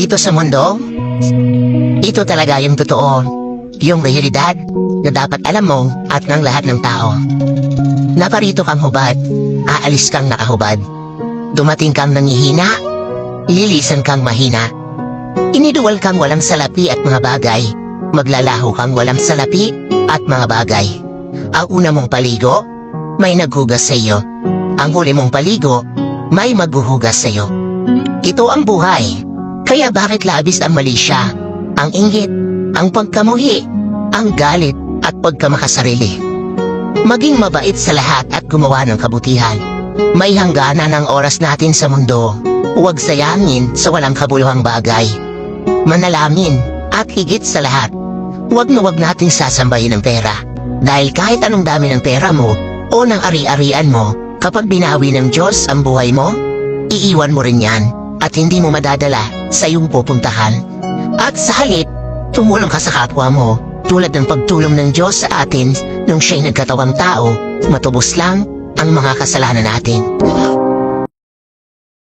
Dito sa mundo, ito talaga yung totoo, yung realidad na dapat alam mo at ng lahat ng tao. Naparito kang hubad, aalis kang nakahubad. Dumating kang nangihina, lilisan kang mahina. Iniduwal kang walang salapi at mga bagay, maglalaho kang walang salapi at mga bagay. Ang una mong paligo, may naghugas sa iyo. Ang huli mong paligo, may maghuhugas sa iyo. Ito ang buhay, kaya bakit labis ang mali siya, ang inggit, ang pagkamuhi, ang galit at pagkamakasarili. Maging mabait sa lahat at gumawa ng kabutihan. May hangganan ang oras natin sa mundo. Huwag sayangin sa walang kabuluhang bagay. Manalangin at higit sa lahat, huwag na huwag nating sasambahin ng pera. Dahil kahit anong dami ng pera mo o ng ari-arian mo, kapag binawi ng Diyos ang buhay mo, iiwan mo rin yan at hindi mo madadala sa iyong pupuntahan. At sa halip, tumulong ka sa kapwa mo tulad ng pagtulong ng Diyos sa atin nung siya'y nagkatawang tao, matubos lang ang mga kasalanan natin.